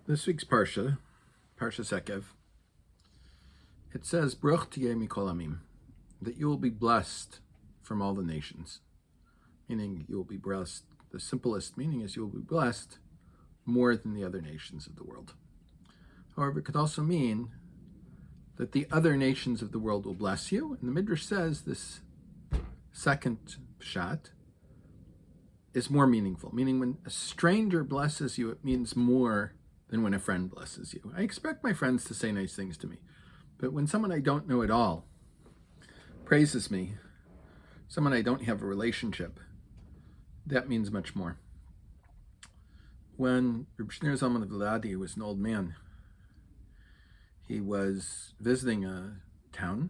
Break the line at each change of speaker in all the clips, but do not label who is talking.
This week's Parshas Ekev, it says, Baruch tiyeh mikol amim, that you will be blessed from all the nations. Meaning you will be blessed, the simplest meaning is you will be blessed more than the other nations of the world. However, it could also mean that the other nations of the world will bless you. And the Midrash says this second pshat is more meaningful, meaning when a stranger blesses you, it means more than when a friend blesses you. I expect my friends to say nice things to me, but when someone I don't know at all praises me, someone I don't have a relationship, that means much more. When Reb Shneur Zalman of Vladi was an old man, he was visiting a town,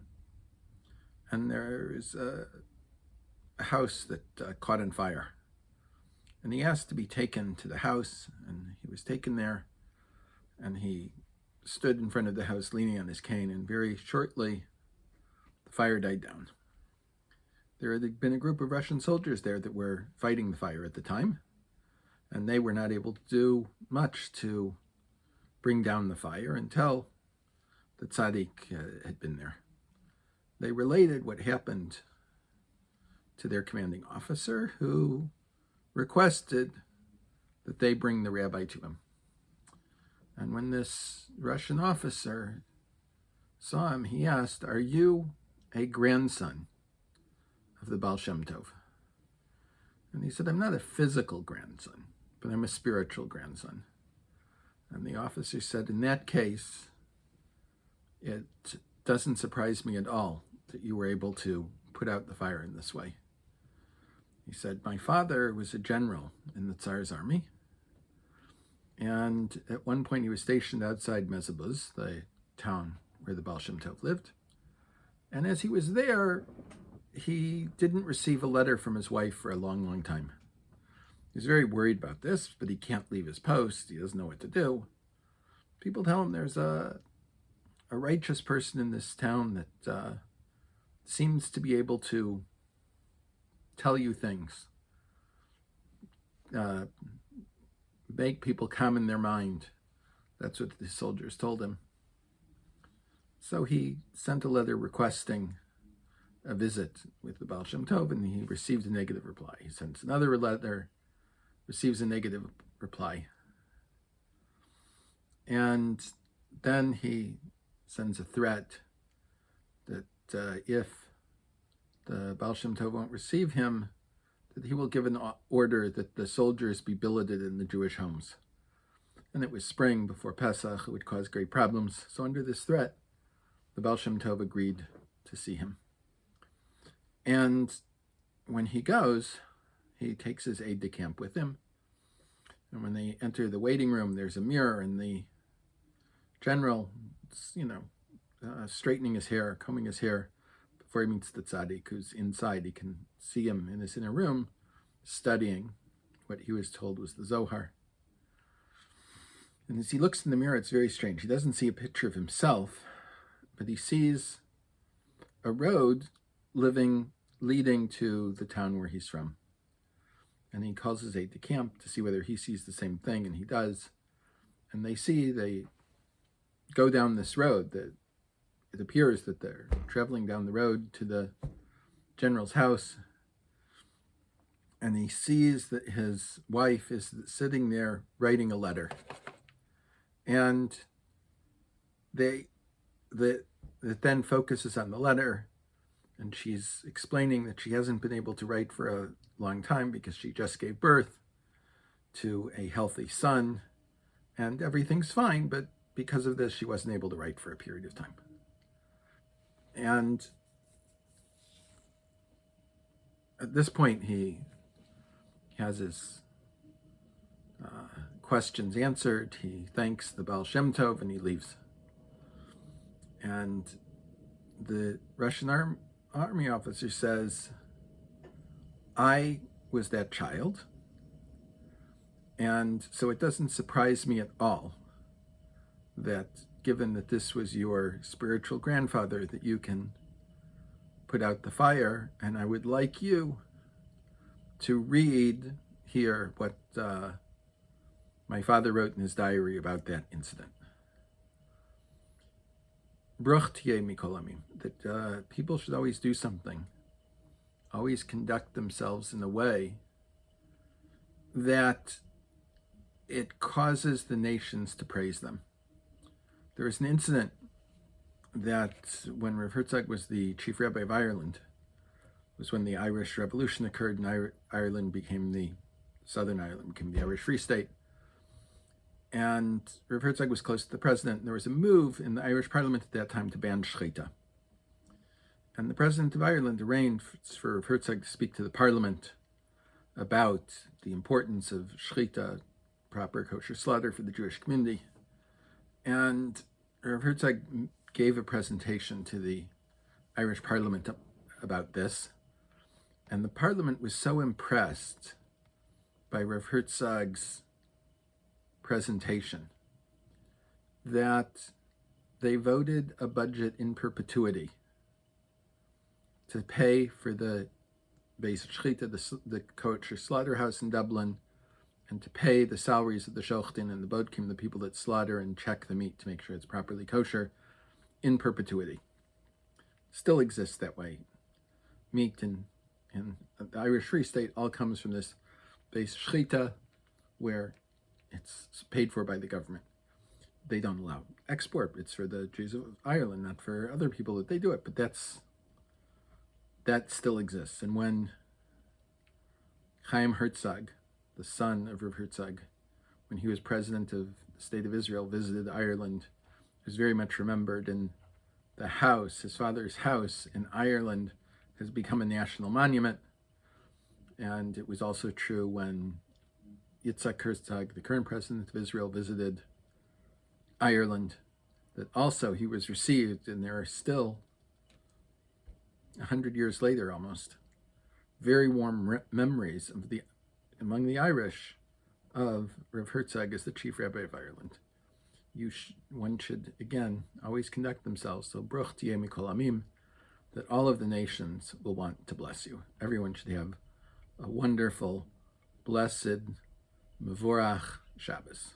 and there is a house that caught on fire. And he asked to be taken to the house, and he was taken there, and he stood in front of the house leaning on his cane, and very shortly the fire died down. There had been a group of Russian soldiers there that were fighting the fire at the time, and they were not able to do much to bring down the fire until the tzaddik had been there. They related what happened to their commanding officer, who requested that they bring the rabbi to him. And when this Russian officer saw him, he asked, "Are you a grandson of the Baal Shem Tov?" And he said, "I'm not a physical grandson, but I'm a spiritual grandson." And the officer said, "In that case, it doesn't surprise me at all that you were able to put out the fire in this way." He said, "My father was a general in the Tsar's army, and at one point he was stationed outside Mezebuz, the town where the Baal Shem Tov lived. And as he was there, he didn't receive a letter from his wife for a long, long time. He was very worried about this, but he can't leave his post. He doesn't know what to do. People tell him there's a righteous person in this town that seems to be able to tell you things, make people calm in their mind." That's what the soldiers told him. So he sent a letter requesting a visit with the Baal Shem Tov, and he received a negative reply. He sends another letter, receives a negative reply. And then he sends a threat that if the Baal Shem Tov won't receive him, that he will give an order that the soldiers be billeted in the Jewish homes. And it was spring before Pesach. It would cause great problems. So under this threat, the Baal Shem Tov agreed to see him. And when he goes, he takes his aide-de-camp with him. And when they enter the waiting room, there's a mirror, and the general, straightening his hair, combing his hair, before he meets the tzaddik who's inside. He can see him in his inner room studying what he was told was the Zohar. And as he looks in the mirror, it's very strange. He doesn't see a picture of himself, but he sees a road leading to the town where he's from. And he calls his aide-de-camp to see whether he sees the same thing, and he does. And they go down this road. It appears that they're traveling down the road to the general's house, and he sees that his wife is sitting there writing a letter. And that then focuses on the letter, and she's explaining that she hasn't been able to write for a long time because she just gave birth to a healthy son, and everything's fine, but because of this, she wasn't able to write for a period of time. And at this point, he has his questions answered. He thanks the Baal Shem Tov, and he leaves. And the Russian army officer says, "I was that child, and so it doesn't surprise me at all that given that this was your spiritual grandfather, that you can put out the fire, and I would like you to read here what My father wrote in his diary about that incident. Bruch tiyeh mikol amim, that people should always do something, always conduct themselves in a way that it causes the nations to praise them. There was an incident that when Rav Herzog was the chief rabbi of Ireland, was when the Irish Revolution occurred and Ireland became Southern Ireland became the Irish Free State. And Rav Herzog was close to the president, and there was a move in the Irish Parliament at that time to ban shechita. And the president of Ireland arranged for Rav Herzog to speak to the parliament about the importance of shechita, proper kosher slaughter for the Jewish community. And Rav Herzog gave a presentation to the Irish Parliament about this. And the Parliament was so impressed by Rav Herzog's presentation that they voted a budget in perpetuity to pay for the Beis Shechita, the kosher slaughterhouse in Dublin, and to pay the salaries of the shochtin and the bodkim, the people that slaughter and check the meat to make sure it's properly kosher, in perpetuity. Still exists that way. Meat in the Irish Free State all comes from this Beis Shechita, where it's paid for by the government. They don't allow export. It's for the Jews of Ireland, not for other people that they do it. But that still exists. And when Chaim Herzog, the son of Rav Herzog, when he was president of the State of Israel, visited Ireland, he was very much remembered. And the house, his father's house in Ireland, has become a national monument. And it was also true when Yitzhak Herzog, the current president of Israel, visited Ireland, that also he was received, and there are still, 100 years later almost, very warm memories among the Irish of Rav Herzog as the chief rabbi of Ireland. One should, again, always conduct themselves so bruch tiyeh mikol amim, that all of the nations will want to bless you. Everyone should have a wonderful, blessed, Mevorach Shabbos.